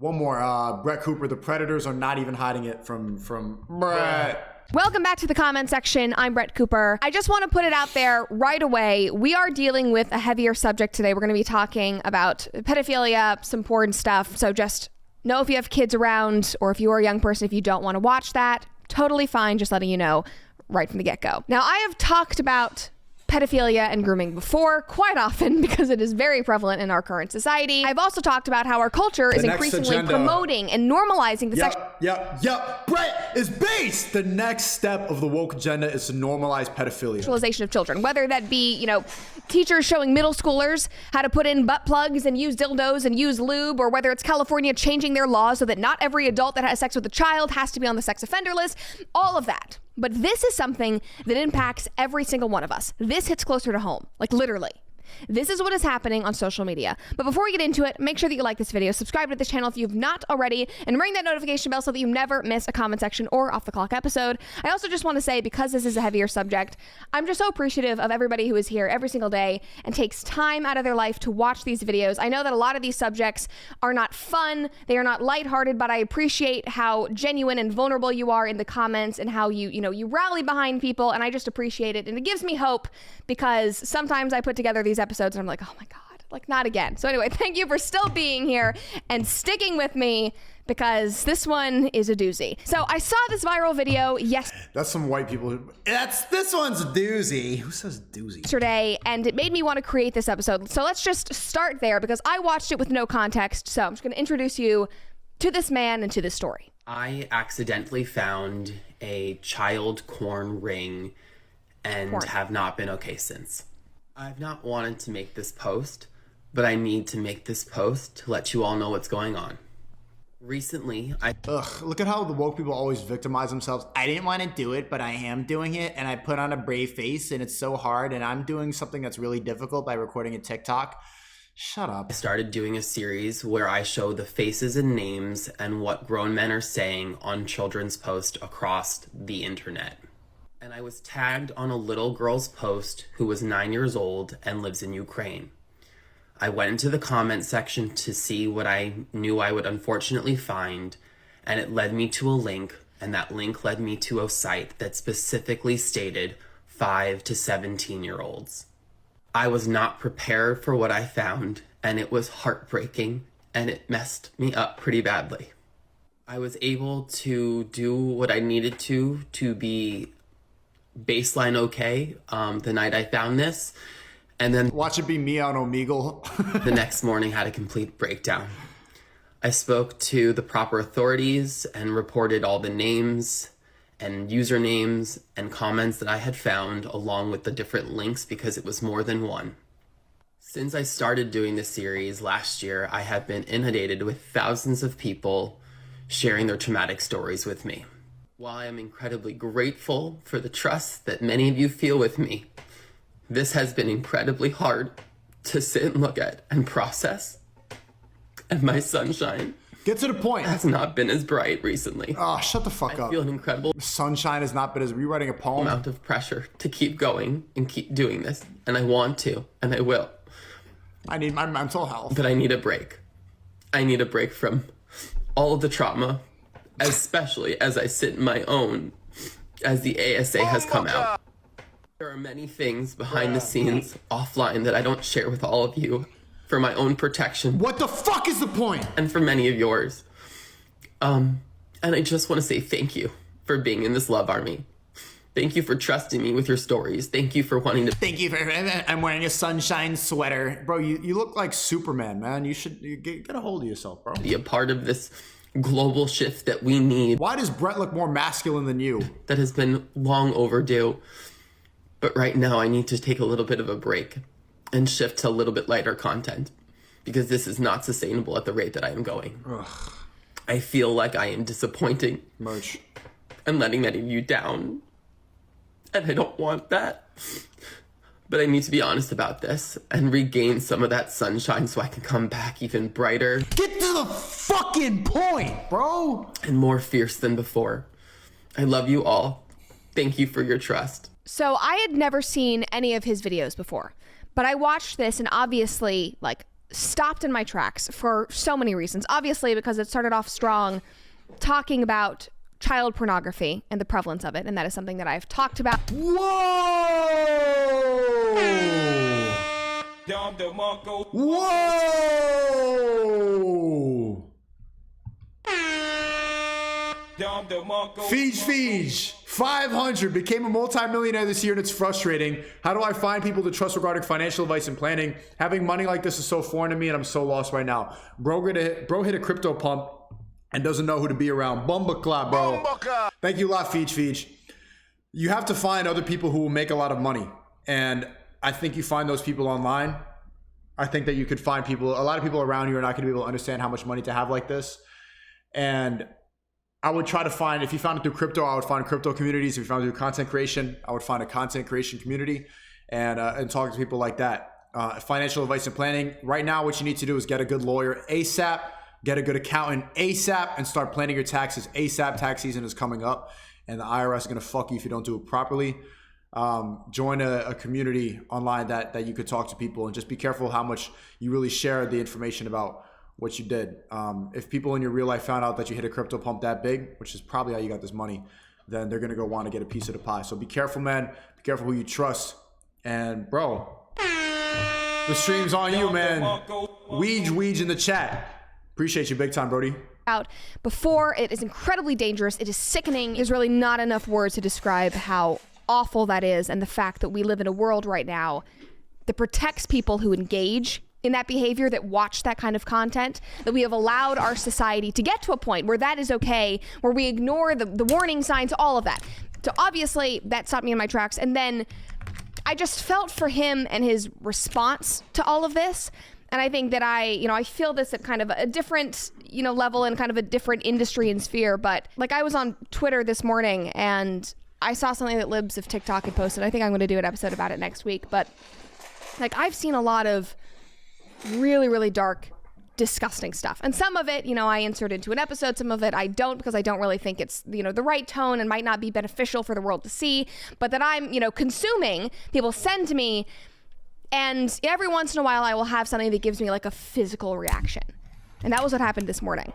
One more. Brett Cooper, the Predators are not even hiding it from Brett. Welcome back to the comment section. I'm Brett Cooper. I just want to put it out there right away. We are dealing with a heavier subject today. We're going to be talking about pedophilia, some porn stuff. So just know if you have kids around or if you are a young person, if you don't want to watch that, totally fine. Just letting you know right from the get-go. Now, I have talked about pedophilia and grooming before quite often because it is very prevalent in our current society. I've also talked about how our culture is increasingly promoting and normalizing the Yep. Brett is based. The next step of the woke agenda is to normalize pedophilia. Sexualization of children, whether that be, teachers showing middle schoolers how to put in butt plugs and use dildos and use lube, or whether it's California changing their laws so that not every adult that has sex with a child has to be on the sex offender list, all of that. But this is something that impacts every single one of us. This hits closer to home, like literally. This is what is happening on social media. But before we get into it, make sure that you like this video, subscribe to this channel if you've not already, and ring that notification bell so that you never miss a comment section or off the clock episode. I also just want to say, because this is a heavier subject, I'm just so appreciative of everybody who is here every single day and takes time out of their life to watch these videos. I know that a lot of these subjects are not fun, they are not lighthearted, but I appreciate how genuine and vulnerable you are in the comments and how you rally behind people, and I just appreciate it. And it gives me hope because sometimes I put together these episodes and I'm like, oh my God, like not again. So anyway, thank you for still being here and sticking with me because this one is a doozy. So I saw this viral video That's some white people. This one's a doozy. Who says doozy? Yesterday, and it made me want to create this episode. So let's just start there because I watched it with no context. So I'm just going to introduce you to this man and to this story. I accidentally found a child corn ring and have not been okay since. I've not wanted to make this post, but I need to make this post to let you all know what's going on. Recently, look at how the woke people always victimize themselves. I didn't want to do it, but I am doing it, and I put on a brave face, and it's so hard, and I'm doing something that's really difficult by recording a TikTok. Shut up. I started doing a series where I show the faces and names and what grown men are saying on children's posts across the internet. And I was tagged on a little girl's post who was 9 years old and lives in Ukraine. I went into the comment section to see what I knew I would unfortunately find, and it led me to a link, and that link led me to a site that specifically stated 5 to 17-year-olds. I was not prepared for what I found, and it was heartbreaking, and it messed me up pretty badly. I was able to do what I needed to be baseline okay the night I found this, and then watch it be me on Omegle. The next morning had a complete breakdown. I spoke to the proper authorities and reported all the names and usernames and comments that I had found along with the different links because it was more than one. Since I started doing this series last year, I have been inundated with thousands of people sharing their traumatic stories with me. While I am incredibly grateful for the trust that many of you feel with me, this has been incredibly hard to sit and look at and process. And my sunshine Get to the point. has not been as bright recently. Oh, shut the fuck up. I feel an incredible sunshine has not been as rewriting a poem. Amount of pressure to keep going and keep doing this. And I want to, and I will. I need my mental health. But I need a break. I need a break from all of the trauma, especially as I sit in my own, as the ASA has come out. There are many things behind the scenes, offline, that I don't share with all of you for my own protection. What the fuck is the point? And for many of yours. And I just want to say thank you for being in this love army. Thank you for trusting me with your stories. Thank you for wanting to... Thank you for... I'm wearing a sunshine sweater. Bro, you look like Superman, man. You should get a hold of yourself, bro. Be a part of this global shift that we need. Why does Brett look more masculine than you? That has been long overdue. But right now I need to take a little bit of a break and shift to a little bit lighter content because this is not sustainable at the rate that I am going. Ugh. I feel like I am disappointing. Merch. And letting many of you down. And I don't want that. But I need to be honest about this and regain some of that sunshine so I can come back even brighter. Get to the fucking point, bro. And more fierce than before. I love you all. Thank you for your trust. So I had never seen any of his videos before, but I watched this and obviously, like, stopped in my tracks for so many reasons. Obviously, because it started off strong talking about child pornography and the prevalence of it, and that is something that I've talked about. Whoa! Feej, 500 became a multimillionaire this year and it's frustrating. How do I find people to trust regarding financial advice and planning? Having money like this is so foreign to me and I'm so lost right now. Bro hit a crypto pump and doesn't know who to be around. Bumba clap, bro. Thank you a lot, Feej. You have to find other people who will make a lot of money. And I think you find those people online. I think that you could find a lot of people around you are not going to be able to understand how much money to have like this. And I would try to find, if you found it through crypto, I would find crypto communities. If you found it through content creation, I would find a content creation community and talk to people like that. Financial advice and planning. Right now, what you need to do is get a good lawyer ASAP, get a good accountant ASAP, and start planning your taxes ASAP. Tax season is coming up, and the IRS is going to fuck you if you don't do it properly. Join a community online that you could talk to people, and just be careful how much you really share the information about what you did. If people in your real life found out that you hit a crypto pump that big, which is probably how you got this money, then they're going to go want to get a piece of the pie. So be careful, man. Be careful who you trust. And bro, the stream's on you, man. Weege in the chat. Appreciate you big time, Brody. Out before, it is incredibly dangerous. It is sickening. There's really not enough words to describe how awful that is, and the fact that we live in a world right now that protects people who engage in that behavior, that watch that kind of content, that we have allowed our society to get to a point where that is okay, where we ignore the warning signs, all of that. So obviously that stopped me in my tracks. And then I just felt for him and his response to all of this. And I think that I feel this at kind of a different, level and kind of a different industry and sphere. But like, I was on Twitter this morning and I saw something that Libs of TikTok had posted. I think I'm going to do an episode about it next week. But like, I've seen a lot of really, really dark, disgusting stuff. And some of it, I insert into an episode. Some of it I don't, because I don't really think it's, the right tone and might not be beneficial for the world to see. But that I'm, consuming, people send to me. And every once in a while, I will have something that gives me like a physical reaction. And that was what happened this morning.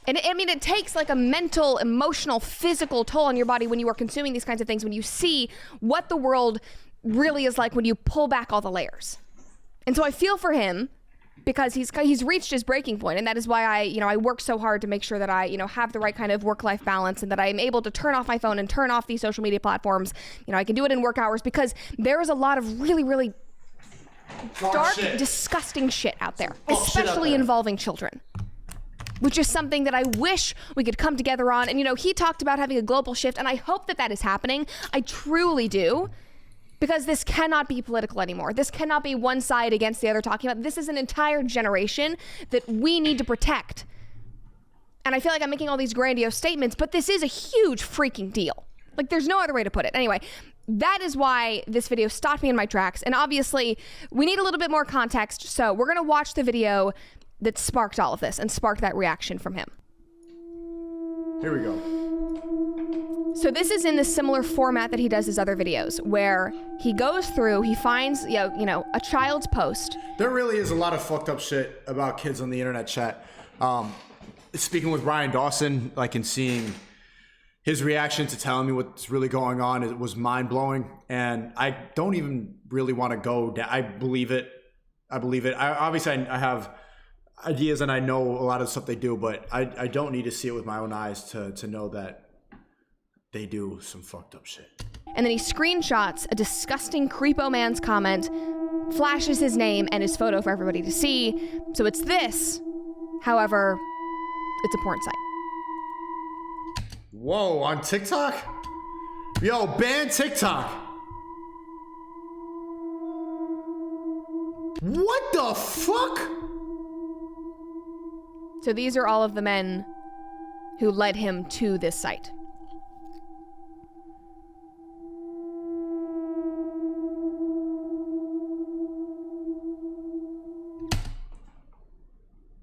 And it takes like a mental, emotional, physical toll on your body when you are consuming these kinds of things, when you see what the world really is like when you pull back all the layers. And so I feel for him because he's reached his breaking point, and that is why I work so hard to make sure that I have the right kind of work-life balance, and that I'm able to turn off my phone and turn off these social media platforms. I can do it in work hours, because there is a lot of really, really dark, disgusting shit out there, especially involving children, which is something that I wish we could come together on. And he talked about having a global shift, and I hope that is happening. I truly do. Because this cannot be political anymore. This cannot be one side against the other talking about. This is an entire generation that we need to protect. And I feel like I'm making all these grandiose statements, but this is a huge freaking deal. Like, there's no other way to put it. Anyway, that is why this video stopped me in my tracks. And obviously, we need a little bit more context. So we're going to watch the video that sparked all of this and sparked that reaction from him. Here we go. So this is in the similar format that he does his other videos, where he goes through, he finds, a child's post. There really is a lot of fucked up shit about kids on the internet, chat. Speaking with Ryan Dawson, and seeing his reaction to telling me what's really going on, it was mind blowing. And I don't even really want to go down. I believe it. Obviously I have ideas and I know a lot of the stuff they do, but I don't need to see it with my own eyes to know that they do some fucked up shit. And then he screenshots a disgusting creepo man's comment, flashes his name and his photo for everybody to see. So it's this. However, it's a porn site. Whoa, on TikTok? Yo, ban TikTok. What the fuck? So these are all of the men who led him to this site.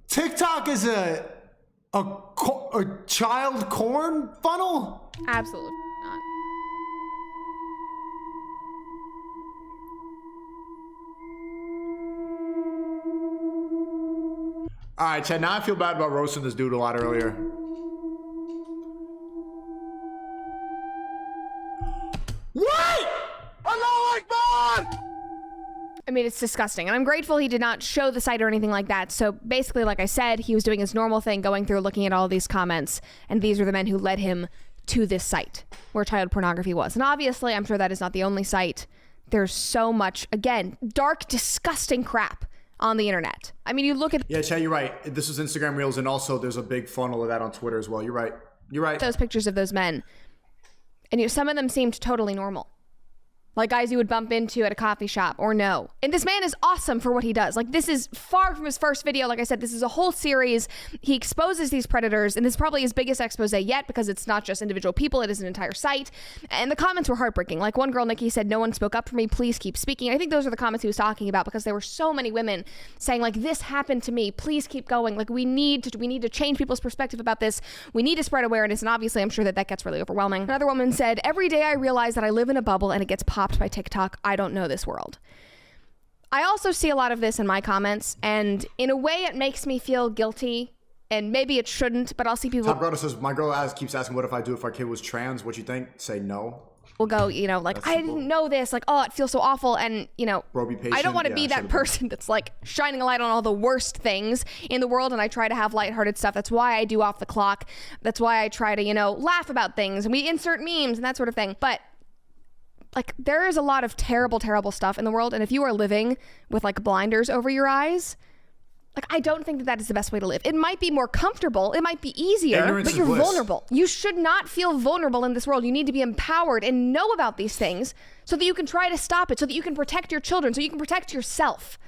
TikTok is a child corn funnel? Absolutely not. All right, Chad, now I feel bad about roasting this dude a lot earlier. What? Allahu Akbar! I mean, it's disgusting. And I'm grateful he did not show the site or anything like that. So basically, like I said, he was doing his normal thing, going through, looking at all these comments. And these are the men who led him to this site where child pornography was. And obviously, I'm sure that is not the only site. There's so much, again, dark, disgusting crap on the internet. I mean, you look at... Yeah, Chad, you're right. This is Instagram Reels, and also there's a big funnel of that on Twitter as well. You're right. You're right. Those pictures of those men. And some of them seemed totally normal. Like guys you would bump into at a coffee shop or no. And this man is awesome for what he does. Like, this is far from his first video. Like I said, this is a whole series. He exposes these predators, and this is probably his biggest expose yet because it's not just individual people, it is an entire site. And the comments were heartbreaking. Like one girl, Nikki, said, "No one spoke up for me, please keep speaking." I think those are the comments he was talking about because there were so many women saying like, "This happened to me, please keep going. Like, we need to change people's perspective about this. We need to spread awareness." And obviously I'm sure that gets really overwhelming. Another woman said, "Every day I realize that I live in a bubble and it gets popped by TikTok. I don't know this world." I also see a lot of this in my comments, and in a way it makes me feel guilty, and maybe it shouldn't, but I'll see people... Top brother says, my girl keeps asking, what if I do if our kid was trans? What you think? Say no. Will go, like, I didn't know this, like, oh, it feels so awful, and, Bro, be patient. I don't want to be that person that's, like, shining a light on all the worst things in the world, and I try to have lighthearted stuff. That's why I do Off the Clock. That's why I try to, laugh about things, and we insert memes and that sort of thing, but... like, there is a lot of terrible, terrible stuff in the world. And if you are living with like blinders over your eyes, like, I don't think that is the best way to live. It might be more comfortable. It might be easier, Ignorance but you're is bliss. vulnerable. You should not feel vulnerable in this world. You need to be empowered and know about these things so that you can try to stop it, so that you can protect your children, so you can protect yourself.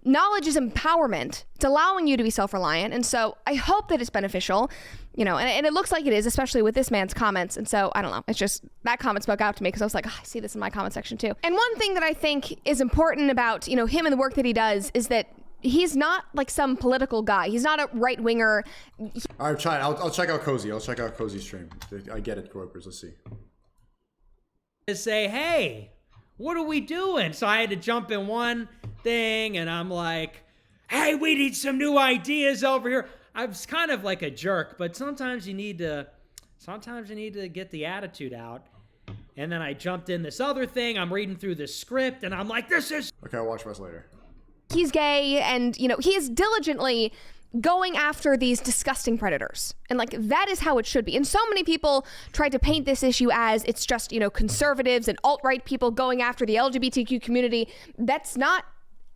Knowledge is empowerment. It's allowing you to be self-reliant. And so I hope that it's beneficial, and it looks like it is, especially with this man's comments. And so I don't know. It's just that comment spoke out to me because I was like, I see this in my comment section too. And one thing that I think is important about, him and the work that he does is that he's not like some political guy. He's not a right winger. All right, try it. I'll check out Cozy. I'll check out Cozy's stream. I get it, Groypers. Let's see. To say, hey, what are we doing? So I had to jump in one thing, and I'm like, hey, we need some new ideas over here. I was kind of like a jerk, but sometimes you need to get the attitude out. And then I jumped in this other thing. I'm reading through this script, and I'm like, this is... Okay, I'll watch the rest later. He's gay, and, he is diligently going after these disgusting predators. And like, that is how it should be. And so many people try to paint this issue as it's just, conservatives and alt-right people going after the LGBTQ community. That's not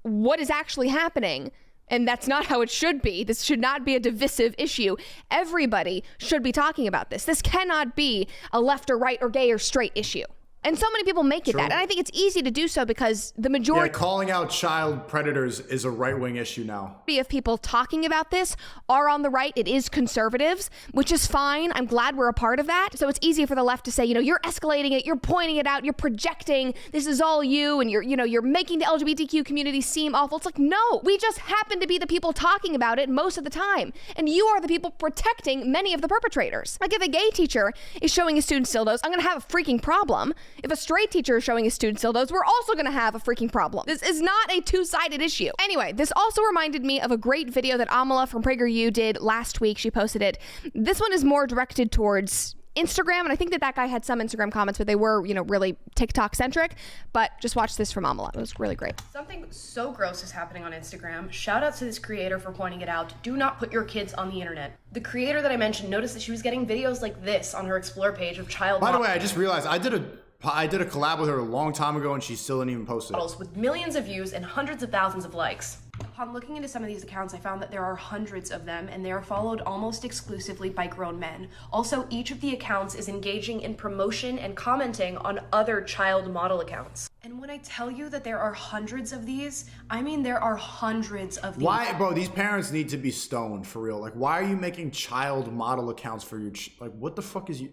what is actually happening. And that's not how it should be. This should not be a divisive issue. Everybody should be talking about this. This cannot be a left or right or gay or straight issue. And so many people make it that. And I think it's easy to do so because the majority... Yeah, calling out child predators is a right-wing issue now. ...of people talking about this are on the right. It is conservatives, which is fine. I'm glad we're a part of that. So it's easy for the left to say, you're escalating it, you're pointing it out, you're projecting, this is all you, and you're making the LGBTQ community seem awful. It's like, no, we just happen to be the people talking about it most of the time. And you are the people protecting many of the perpetrators. Like, if a gay teacher is showing his students dildos, I'm going to have a freaking problem. If a straight teacher is showing his students dildos, we're also going to have a freaking problem. This is not a two-sided issue. Anyway, this also reminded me of a great video that Amala from PragerU did last week. She posted it. This one is more directed towards Instagram, and I think that guy had some Instagram comments, but they were, really TikTok-centric. But just watch this from Amala. It was really great. Something so gross is happening on Instagram. Shout out to this creator for pointing it out. Do not put your kids on the internet. The creator that I mentioned noticed that she was getting videos like this on her Explore page of child... By the way, I just realized I did a collab with her a long time ago, and she still didn't even post it. ...with millions of views and hundreds of thousands of likes. Upon looking into some of these accounts, I found that there are hundreds of them, and they are followed almost exclusively by grown men. Also, each of the accounts is engaging in promotion and commenting on other child model accounts. And when I tell you that there are hundreds of these, I mean there are hundreds of these. Why, bro, these parents need to be stoned, for real. Like, why are you making child model accounts for your... like, what the fuck is you...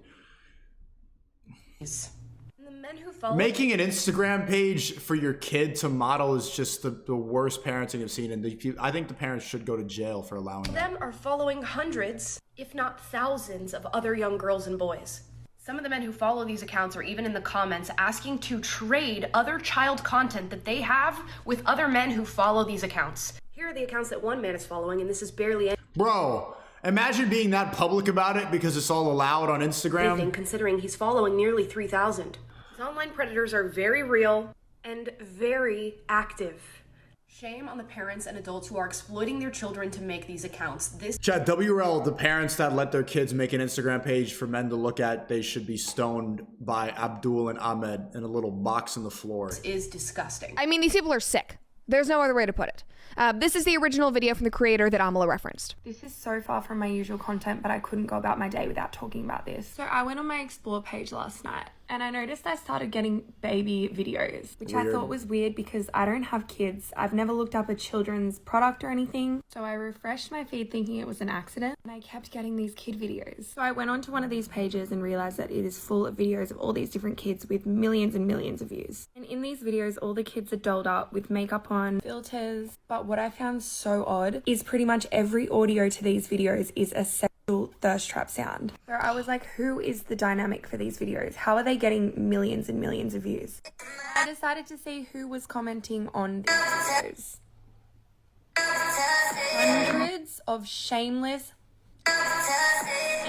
Men who follow Making an Instagram page for your kid to model is just the worst parenting I've seen, and I think the parents should go to jail for allowing that. Them are following hundreds, if not thousands, of other young girls and boys. Some of the men who follow these accounts are even in the comments asking to trade other child content that they have with other men who follow these accounts. Here are the accounts that one man is following, and this is barely Bro, imagine being that public about it because it's all allowed on Instagram. anything, considering he's following nearly 3,000. These online predators are very real and very active. Shame on the parents and adults who are exploiting their children to make these accounts. This Chat, WRL, the parents that let their kids make an Instagram page for men to look at, they should be stoned by Abdul and Ahmed in a little box on the floor. is disgusting. I mean, these people are sick. There's no other way to put it. This is the original video from the creator that Amala referenced. This is so far from my usual content, but I couldn't go about my day without talking about this. So I went on my Explore page last night and I noticed I started getting baby videos, which I thought was weird because I don't have kids. I've never looked up a children's product or anything. So I refreshed my feed thinking it was an accident and I kept getting these kid videos. So I went onto one of these pages and realized that it is full of videos of all these different kids with millions and millions of views. And in these videos, all the kids are dolled up with makeup on, filters. But what I found so odd is pretty much every audio to these videos is a sexual thirst trap sound. So I was like, who is the dynamic for these videos? How are they getting millions and millions of views? I decided to see who was commenting on these videos. Hundreds of shameless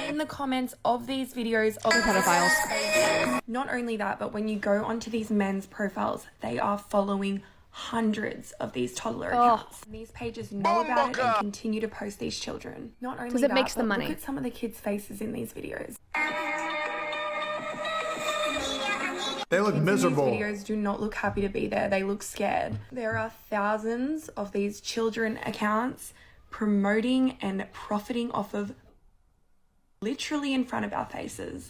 in the comments of these videos of pedophiles. Not only that, but when you go onto these men's profiles, they are following hundreds of these toddler accounts. These pages know about it and continue to post these children. Not only Because it that, makes the but money. look at some of the kids' faces in these videos. They look Kids miserable. in these videos do not look happy to be there. They look scared. There are thousands of these children accounts promoting and profiting off of literally in front of our faces.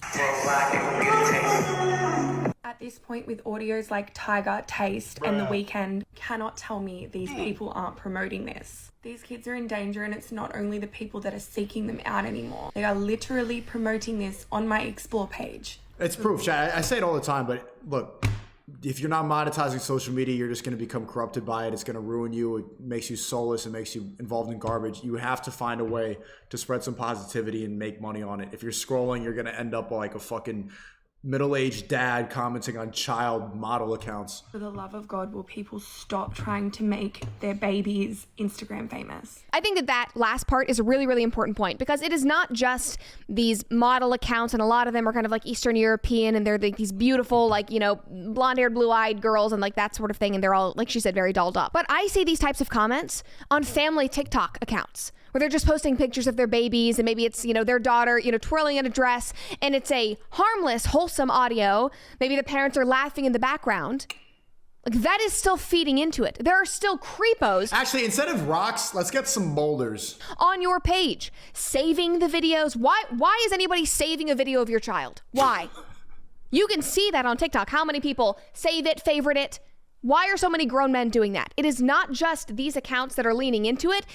At this point, with audios like Tiger, Taste, and The Weeknd, cannot tell me these people aren't promoting this. These kids are in danger, and it's not only the people that are seeking them out anymore. They are literally promoting this on my Explore page. It's proof, chat. I say it all the time, but look, if you're not monetizing social media, you're just going to become corrupted by it. It's going to ruin you. It makes you soulless. It makes you involved in garbage. You have to find a way to spread some positivity and make money on it. If you're scrolling, you're going to end up like a fucking middle-aged dad commenting on child model accounts. For the love of God, will people stop trying to make their babies Instagram famous? I think that last part is a really, really important point because it is not just these model accounts, and a lot of them are kind of like Eastern European, and they're like these beautiful, like, you know, blonde-haired, blue-eyed girls and like that sort of thing, and they're all, like she said, very dolled up. But I see these types of comments on family TikTok accounts where they're just posting pictures of their babies, and maybe it's, you know, their daughter, you know, twirling in a dress, and it's a harmless, wholesome audio. Maybe the parents are laughing in the background. Like, that is still feeding into it. There are still creepos. Actually, instead of rocks, let's get some boulders On your page, saving the videos. Why is anybody saving a video of your child? Why? You can see that on TikTok. How many people save it, favorite it? Why are so many grown men doing that? It is not just these accounts that are leaning into it.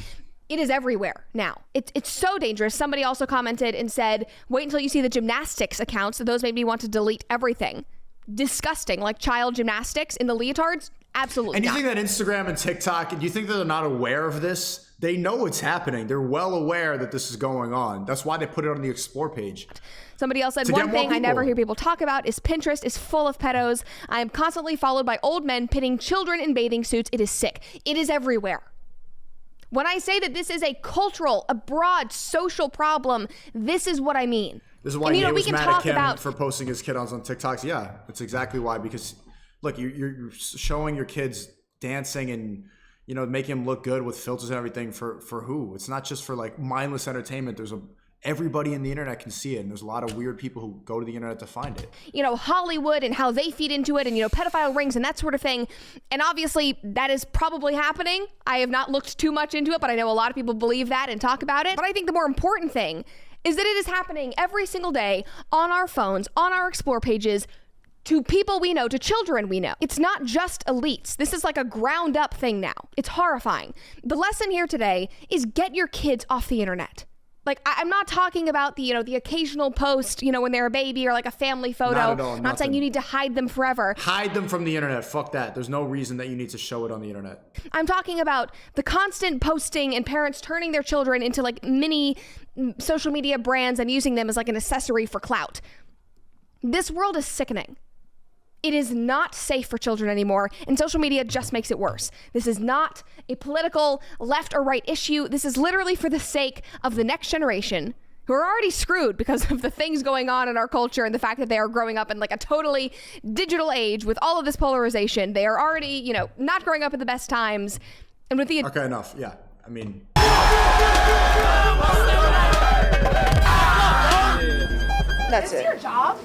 It is everywhere now. It's so dangerous. Somebody also commented and said, wait until you see the gymnastics accounts. Those made me want to delete everything. Disgusting. Like child gymnastics in the leotards? Absolutely And you not. think that Instagram and TikTok, do you think that they're not aware of this? They know what's happening. They're well aware that this is going on. That's why they put it on the Explore page. Somebody else said, To one get more thing I never people. hear people talk about is Pinterest is full of pedos. I am constantly followed by old men pitting children in bathing suits. It is sick. It is everywhere. When I say that this is a cultural, a broad social problem, this is what I mean. This is why And, he we was can mad talk at Kim about for posting his kid on TikToks. Yeah, that's exactly why. Because look, you're showing your kids dancing and, you know, making them look good with filters and everything for who? It's not just for like mindless entertainment. Everybody in the internet can see it, and there's a lot of weird people who go to the internet to find it. you know, Hollywood and how they feed into it, and, you know, pedophile rings and that sort of thing. And obviously that is probably happening. I have not looked too much into it, but I know a lot of people believe that and talk about it. But I think the more important thing is that it is happening every single day on our phones, on our Explore pages, to people we know, to children we know. It's not just elites. This is like a ground up thing now. It's horrifying. The lesson here today is get your kids off the internet. Like, I'm not talking about the, you know, the occasional post, you know, when they're a baby or like a family photo. Not at all, I'm not saying nothing. you need to hide them forever. Hide them from the internet. Fuck that. There's no reason that you need to show it on the internet. I'm talking about the constant posting and parents turning their children into like mini social media brands and using them as like an accessory for clout. This world is sickening. It is not safe for children anymore, and social media just makes it worse. This is not a political left or right issue. This is literally for the sake of the next generation, who are already screwed because of the things going on in our culture and the fact that they are growing up in like a totally digital age with all of this polarization. They are already, you know, not growing up at the best times. And with the... Okay, enough. Yeah, I mean... That's it. Your job?